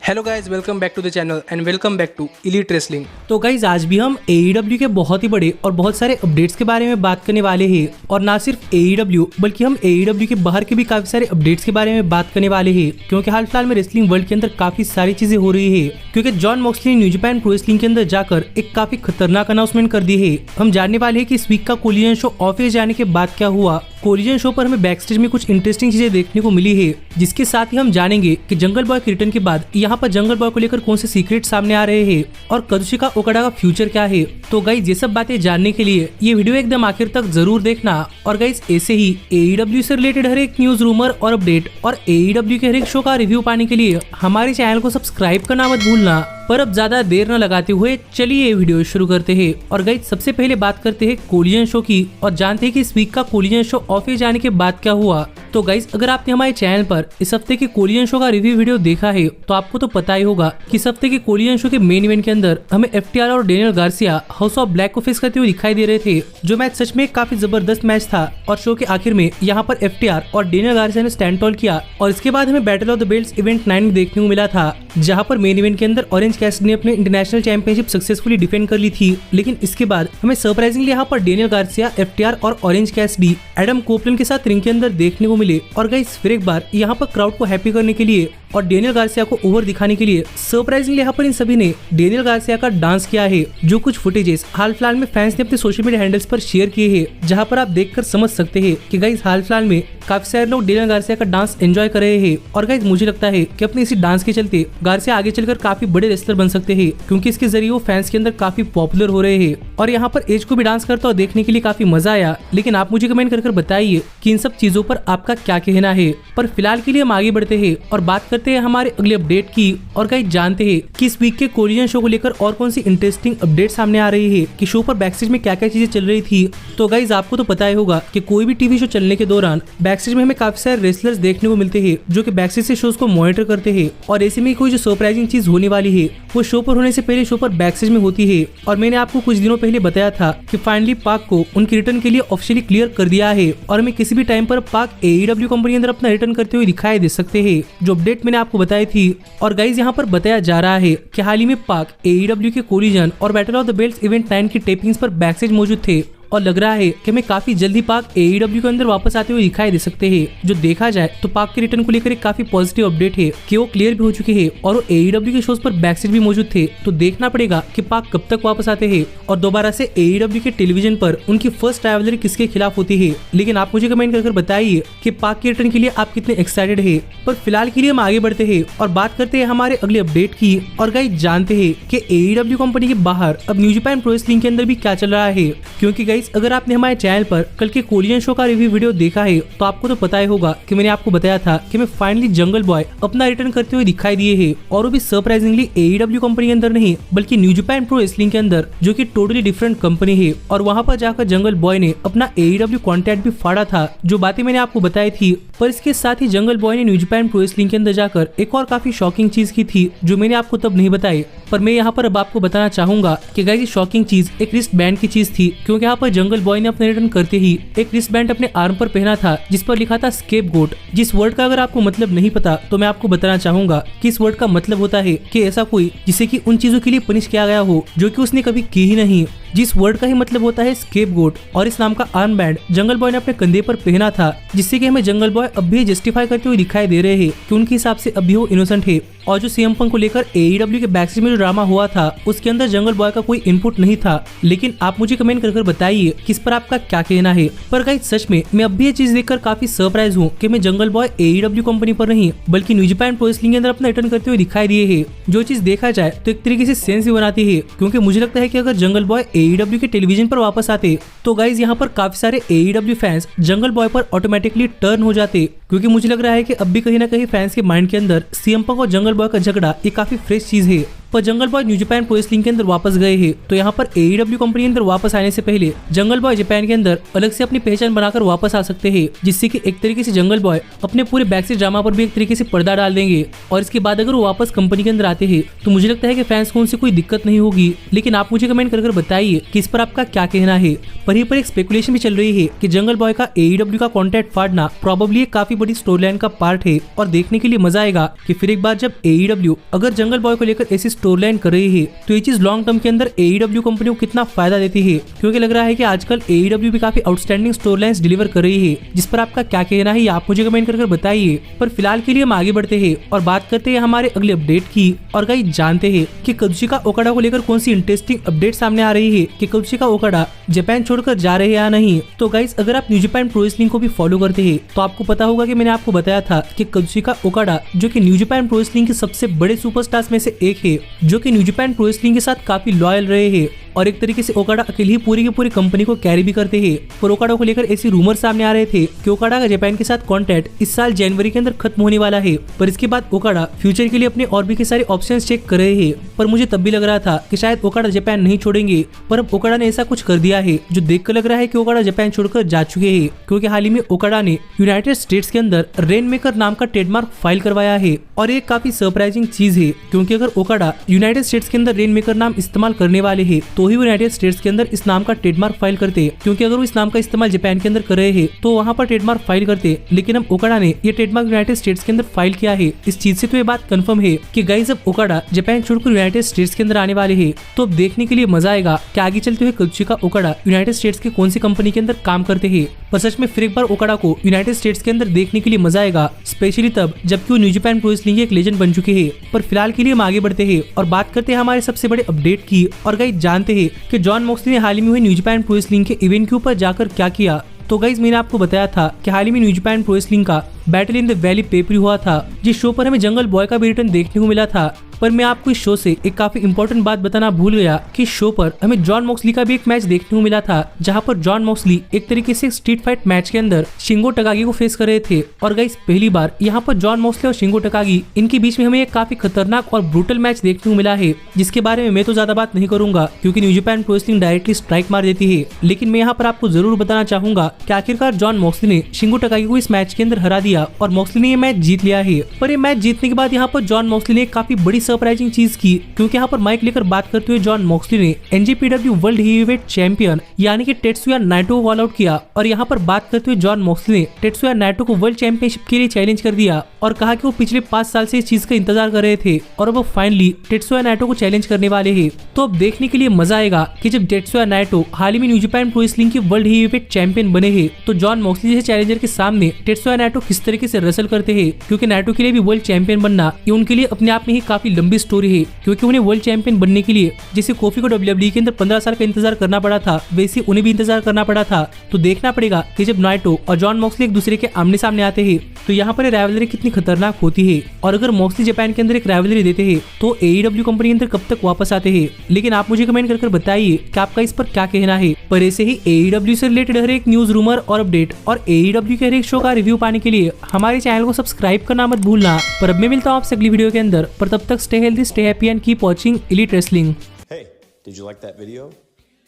Hello guys, welcome back to the channel and welcome back to elite wrestling. तो guys आज भी हम AEW के बहुत ही बड़े और बहुत सारे अपडेट्स के बारे में बात करने वाले हैं। और ना सिर्फ AEW बल्कि हम AEW के बाहर के भी काफी सारे अपडेट्स के बारे में बात करने वाले हैं, क्योंकि हाल फिलहाल में रेसलिंग वर्ल्ड के अंदर काफी सारी चीजें हो रही है। क्योंकि जॉन मॉक्सली ने न्यू जापान प्रो रेसलिंग के अंदर जाकर एक काफी खतरनाक अनाउंसमेंट कर दी है। हम जानने वाले हैं कि इस वीक का कोलिजन शो ऑफ एयर जाने के बाद क्या हुआ। कोलिजन शो पर हमें बैक स्टेज में कुछ इंटरेस्टिंग चीजें देखने को मिली है, जिसके साथ ही हम जानेंगे कि जंगल बॉय के रिटर्न के बाद यहाँ पर जंगल बॉय को लेकर कौन से सीक्रेट सामने आ रहे हैं और काजुशिका ओकाडा का फ्यूचर क्या है। तो गाइज ये सब बातें जानने के लिए ये वीडियो एकदम आखिर तक जरूर देखना। और गाइज ऐसे ही AEW से रिलेटेड हर एक न्यूज, रूमर और अपडेट और AEW के हर एक शो का रिव्यू पाने के लिए हमारे चैनल को सब्सक्राइब करना मत भूलना। पर अब ज्यादा देर न लगाते हुए चलिए ये वीडियो शुरू करते हैं। और गाइज सबसे पहले बात करते हैं कोलिजन शो की और जानते हैं कि इस वीक का कोलिजन शो ऑफ एयर जाने के बाद क्या हुआ। तो गाइज अगर आपने हमारे चैनल पर इस हफ्ते के कोलिजन शो का रिव्यू वीडियो देखा है तो आपको तो पता ही होगा कि इस हफ्ते के कोलिजन शो के मेन इवेंट के अंदर हमें FTR और Daniel Garcia house of black को फेस करते हुए दिखाई दे रहे थे, जो मैच सच में काफी जबरदस्त मैच था। और शो के आखिर में यहाँ पर FTR और डेनियल गार्सिया ने स्टैंड टॉल किया और इसके बाद हमें battle of the belts event 9 में देखने को मिला था, जहाँ पर मेन इवेंट के अंदर ऑरेंज कैसिडी ने अपने इंटरनेशनल चैंपियनशिप सक्सेसफुली डिफेंड कर ली थी। लेकिन इसके बाद हमें सरप्राइजिंगली यहाँ पर डेनियल गार्सिया, FTR और ऑरेंज कैसिडी एडम कोपलन के साथ रिंग के अंदर देखने को मिले। और गाइस फिर एक बार यहाँ पर क्राउड को हैप्पी करने के लिए और डेनियल गार्सिया को ओवर दिखाने के लिए सरप्राइजिंगली यहाँ पर इन सभी ने डेनियल गार्सिया का डांस किया है, जो कुछ फुटेजेस हाल फिलहाल में फैंस ने अपने सोशल मीडिया हैंडल्स पर शेयर किए हैं, जहाँ पर आप देखकर समझ सकते हैं कि गाइस हाल फिलहाल में काफी सारे लोग डेनियल गार्सिया का डांस एंजॉय कर रहे हैं। और गाइस मुझे लगता है कि अपने इसी डांस के चलते गार्सिया आगे चलकर काफी बड़े रेसलर बन सकते हैं, क्योंकि इसके जरिए वो फैंस के अंदर काफी पॉपुलर हो रहे हैं। और यहाँ पर एज को भी डांस करता हुआ देखने के लिए काफी मजा आया। लेकिन आप मुझे कमेंट कर बताइए कि इन सब चीजों पर आपका क्या कहना है। पर फिलहाल के लिए हम आगे बढ़ते हैं और बात करते हैं हमारे अगले अपडेट की। और गाइस जानते हैं कि इस वीक के कोलिजन शो को लेकर और कौन सी इंटरेस्टिंग अपडेट सामने आ रही है, कि शो पर बैकस्टेज में क्या क्या चीजें चल रही थी। तो गाइस आपको तो पता ही होगा कि कोई भी टीवी शो चलने के दौरान बैकस्टेज में हमें काफी सारे रेसलर्स देखने को मिलते हैं, जो कि बैकस्टेज से शोज को मॉनिटर करते हैं। और ऐसे में कोई जो सरप्राइजिंग चीज होने वाली है वो शो पर होने से पहले शो पर बैकस्टेज में होती है। और मैंने आपको कुछ दिनों पहले बताया था कि फाइनली पाक को उनके रिटर्न के लिए ऑफिशियली क्लियर कर दिया है और हमें किसी भी टाइम पर पाक AEW कंपनी के अंदर अपना रिटर्न करते हुए दिखाई दे सकते हैं, जो अपडेट मैंने आपको बताई थी। और गाइज यहाँ पर बताया जा रहा है कि हाल ही में पाक AEW के कोलिजन और battle of the belts event 9 की टेपिंग्स पर बैकस्टेज मौजूद थे और लग रहा है कि हमें काफी जल्दी पाक AEW के अंदर वापस आते हुए दिखाई दे सकते हैं। जो देखा जाए तो पाक के रिटर्न को लेकर एक काफी पॉजिटिव अपडेट है कि वो क्लियर भी हो चुके हैं और वो AEW के शोज पर बैकस्टेज भी मौजूद थे। तो देखना पड़ेगा कि पाक कब तक वापस आते हैं और दोबारा से AEW के टेलीविजन पर उनकी फर्स्ट राइवलरी किसके खिलाफ होती है। लेकिन आप मुझे कमेंट कर बताइए कि पाक के रिटर्न के लिए आप कितने एक्साइटेड है। पर फिलहाल के लिए हम आगे बढ़ते हैं और बात करते हैं हमारे अगले अपडेट की। और गाइस जानते हैं कि AEW कंपनी के बाहर अब न्यू जापान प्रो रेसलिंग के अंदर भी क्या चल रहा है, क्योंकि गाइस अगर आपने हमारे चैनल पर कल के कोलिजन शो का रिव्यू वीडियो देखा है तो आपको तो पता ही होगा कि मैंने आपको बताया था कि मैं फाइनली जंगल बॉय अपना रिटर्न करते हुए दिखाई दिए हैं, और वो भी सरप्राइजिंगली AEW कंपनी के अंदर नहीं बल्कि न्यू जापान प्रो रेसलिंग के अंदर, जो कि टोटली डिफरेंट कंपनी है। और वहां पर जाकर जंगल बॉय ने अपना AEW कॉन्ट्रैक्ट भी फाड़ा था, जो बातें मैंने आपको बताई थी। पर इसके साथ ही जंगल बॉय ने न्यू जापान प्रो रेसलिंग के अंदर जाकर एक और काफी शॉकिंग चीज की थी, जो मैंने आपको तब नहीं बताई, पर मैं यहाँ पर अब आपको बताना चाहूंगा कि गाइस शॉकिंग चीज एक रिस्ट बैंड की चीज थी। क्योंकि यहाँ पर जंगल बॉय ने अपने रिटर्न करते ही एक रिस्ट बैंड अपने आर्म पर पहना था, जिस पर लिखा था स्केप गोट। जिस वर्ड का अगर आपको मतलब नहीं पता तो मैं आपको बताना चाहूंगा कि इस वर्ड का मतलब होता है कि ऐसा कोई जिसे कि उन चीजों के लिए पनिश किया गया हो जो कि उसने कभी की ही नहीं। जिस वर्ड का ही मतलब होता है स्केप गोट। और इस नाम का आर्म बैंड जंगल बॉय ने अपने कंधे पर पहना था, जिससे कि हमें जंगल बॉय अब भी जस्टिफाई करते हुए दिखाई दे रहे हैं कि उनके हिसाब से अभी वो इनोसेंट है। और जो CM पंक को लेकर AEW के बैकस्टेज में जो ड्रामा हुआ था उसके अंदर जंगल बॉय का कोई इनपुट नहीं था। लेकिन आप मुझे कमेंट कर बताइए किस पर आपका क्या कहना है। पर गाइस सच में मैं अब भी ये चीज देखकर काफी सरप्राइज हूँ कि मैं जंगल बॉय AEW कंपनी पर नहीं बल्कि न्यू जापान प्रो रेसलिंग के अंदर अपना रिटर्न करते हुए दिखाई दिए है, जो चीज देखा जाए तो एक तरीके से सेंस भी बनाती है। क्योंकि मुझे लगता है कि अगर जंगल बॉय AEW के टेलीविजन पर वापस आते तो गाइस यहाँ पर काफी सारे AEW फैंस जंगल बॉय पर ऑटोमेटिकली टर्न हो जाते, क्योंकि मुझे लग रहा है कि अब भी कहीं ना कहीं फैंस के माइंड के अंदर CM पंक और जंगल बॉय का झगड़ा ये काफी फ्रेश चीज है। पर जंगल boy new Japan pro wrestling के अंदर वापस गए हैं। तो यहाँ पर AEW कंपनी के अंदर वापस आने से पहले जंगल बॉय जापान के अंदर अलग से अपनी पहचान बनाकर वापस आ सकते हैं, जिससे कि एक तरीके से जंगल बॉय अपने पूरे बैकस्टेज ड्रामा पर भी एक तरीके से पर्दा डाल देंगे। और इसके बाद अगर वो वापस कंपनी के अंदर आते हैं तो मुझे लगता है कि फैंस को उनसे कोई दिक्कत नहीं होगी। लेकिन आप मुझे कमेंट कर बताइए कि इस पर आपका क्या कहना है। पर यहाँ पर एक स्पेकुलेशन भी चल रही है कि जंगल बॉय का AEW का कॉन्ट्रैक्ट फाड़ना प्रोबेबली एक काफी बड़ी स्टोरी लाइन का पार्ट है और देखने के लिए मजा आएगा कि फिर एक बार जब AEW अगर जंगल बॉय को लेकर ऐसी स्टोरी लाइन कर रही है तो ये चीज लॉन्ग टर्म के अंदर AEW कंपनी को कितना फायदा देती है, क्योंकि लग रहा है कि आजकल AEW भी काफी आउटस्टैंडिंग स्टोरी लाइन्स डिलीवर कर रही है। जिस पर आपका क्या कहना है आप मुझे कमेंट कर बताइए। पर फिलहाल के लिए हम आगे बढ़ते हैं और बात करते हैं हमारे अगले अपडेट की। और गाइस जानते हैं कि काजुचिका ओकाडा को लेकर कौन सी इंटरेस्टिंग अपडेट सामने आ रही है कि काजुचिका ओकाडा जापान छोड़कर जा रहे हैं या नहीं। तो गाइस अगर आप न्यू जापान प्रो रेसलिंग को भी फॉलो करते हैं तो आपको पता होगा कि मैंने आपको बताया था कि काजुचिका ओकाडा जो कि न्यू जापान प्रो रेसलिंग के सबसे बड़े सुपरस्टार्स में से एक है, जो कि न्यू जापान प्रो रेसलिंग के साथ काफी लॉयल रहे हैं और एक तरीके से ओकाडा अकेले ही पूरी की पूरी कंपनी को कैरी भी करते हैं। पर ओकाडा को लेकर ऐसी रूमर सामने आ रहे थे कि ओकाडा का जापान के साथ कॉन्ट्रैक्ट इस साल जनवरी के अंदर खत्म होने वाला है। पर इसके बाद ओकाडा फ्यूचर के लिए अपने और भी के सारे ऑप्शंस चेक कर रहे हैं। पर मुझे तब भी लग रहा था कि शायद ओकाडा जापान नहीं छोड़ेंगे, पर अब ओकाडा ने ऐसा कुछ कर दिया है जो देखकर लग रहा है कि ओकाडा जापान छोड़कर जा चुके हैं, क्योंकि हाल ही में ओकाडा ने यूनाइटेड स्टेट्स के अंदर रेन मेकर नाम का ट्रेडमार्क फाइल करवाया है। और एक काफी सरप्राइजिंग चीज है, क्योंकि अगर ओकाडा यूनाइटेड स्टेट्स के अंदर रेन मेकर नाम इस्तेमाल करने वाले हैं तो ही यूनाइटेड स्टेट्स के अंदर इस नाम का ट्रेडमार्क फाइल करते, क्योंकि अगर वो इस नाम का इस्तेमाल जापान के अंदर कर रहे हैं तो वहाँ पर ट्रेडमार्क फाइल करते। लेकिन अब ओकाडा ने ये ट्रेडमार्क यूनाइटेड स्टेट्स के अंदर फाइल किया है। इस चीज से तो ये बात कंफर्म है कि गाइस अब ओकाडा जापान छोड़कर यूनाइटेड स्टेट्स के अंदर आने वाले हैं। तो अब देखने के लिए मजा आएगा कि आगे चलते हुए काजुचिका ओकाडा यूनाइटेड स्टेट्स की कौन सी कंपनी के अंदर काम करते हैं। पर सच में फिर एक बार ओकाडा को यूनाइटेड स्टेट्स के अंदर देखने के लिए मजा आएगा, स्पेशली तब जबकि वो न्यू जापान प्रो रेसलिंग एक लेजेंड बन चुके हैं। पर फिलहाल के लिए हम आगे बढ़ते हैं और बात करते हैं हमारे सबसे बड़े अपडेट की। और गाइस जानते हैं कि जॉन मॉक्सली ने हाल ही में हुए न्यू जापान प्रो रेसलिंग के इवेंट के ऊपर जाकर क्या किया। तो गाइस मैंने आपको बताया था कि हाल ही में न्यू जापान प्रो रेसलिंग का battle in the valley paper हुआ था, जिस शो पर हमें जंगल बॉय का भी रिटर्न देखने को मिला था। पर मैं आपको इस शो से एक काफी इंपॉर्टेंट बात बताना भूल गया कि इस शो पर हमें जॉन मॉक्सली का भी एक मैच देखने को मिला था, जहां पर जॉन मॉक्सली एक तरीके से स्ट्रीट फाइट मैच के अंदर शिंगो टकागी को फेस कर रहे थे। और गाइस पहली बार यहाँ पर जॉन मॉक्सली और शिंगो टकागी इनके बीच में हमें एक काफी खतरनाक और ब्रूटल मैच देखने को मिला है, जिसके बारे में मैं तो ज्यादा बात नहीं करूंगा क्योंकि new Japan pro wrestling directly strike मार देती है। लेकिन मैं यहाँ पर आपको जरूर बताना चाहूंगा कि आखिरकार जॉन मॉक्सली ने शिंगो टकागी को इस मैच के अंदर हरा दिया और मॉक्सली ने ये मैच जीत लिया है। पर ये मैच जीतने के बाद यहाँ पर जॉन मॉक्सली ने काफी बड़ी सरप्राइजिंग चीज की, क्योंकि यहाँ पर माइक लेकर बात करते हुए जॉन मॉक्सली ने NJPW वर्ल्ड हेवीवेट चैंपियन यानी कि टेत्सुया नाइटो को ऑल आउट किया। और यहाँ पर बात करते हुए जॉन मॉक्सली ने टेत्सुया नाइटो को वर्ल्ड चैंपियनशिप के लिए चैलेंज कर दिया और कहा कि वो पिछले 5 साल से इस चीज का इंतजार कर रहे थे और अब वो फाइनली टेत्सुया नाइटो को चैलेंज करने वाले हैं। तो अब देखने के लिए मजा आएगा कि जब टेत्सुया नाइटो हाल ही में न्यू जापान प्रो रेसलिंग की वर्ल्ड हेवीवेट चैंपियन बने हैं तो जॉन मॉक्सली जैसे चैलेंजर के सामने टेत्सुया नाइटो किस तरीके से रसल करते हैं, क्योंकि नाइटो के लिए भी वर्ल्ड चैंपियन बनना ये उनके लिए अपने आप में ही काफी लंबी स्टोरी है। क्योंकि उन्हें वर्ल्ड चैंपियन बनने के लिए जैसे कोफी को WWE के अंदर 15 साल का इंतजार करना पड़ा था, वैसे उन्हें भी इंतजार करना पड़ा था। तो देखना पड़ेगा कि जब नाइटो और जॉन मॉक्सली एक दूसरे के आमने सामने आते हैं तो यहाँ पर राइवलरी कितनी खतरनाक होती है। और अगर मॉक्सली जापान के अंदर एक राइवलरी देते हैं तो AEW कंपनी के अंदर कब तक वापस आते हैं। लेकिन आप मुझे कमेंट कर बताइए कि आपका इस पर क्या कहना है। पर ऐसे ही AEW से रिलेटेड हर एक न्यूज, रूमर और अपडेट और AEW के हर एक शो का रिव्यू पाने के लिए हमारे चैनल को सब्सक्राइब करना मत भूलना। पर अब मैं मिलता हूँ आपसे अगली वीडियो के अंदर, पर तब तक stay healthy, stay happy and keep watching Elite Wrestling. Hey, did you like that video?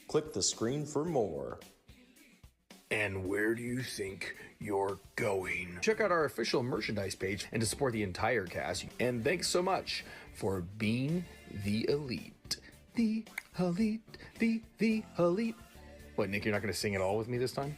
Click the screen for more. And where do you think you're going? Check out our official merchandise page and to support the entire cast. And thanks so much for being the elite. The elite, the elite. What, Nick, you're not going to sing it all with me this time?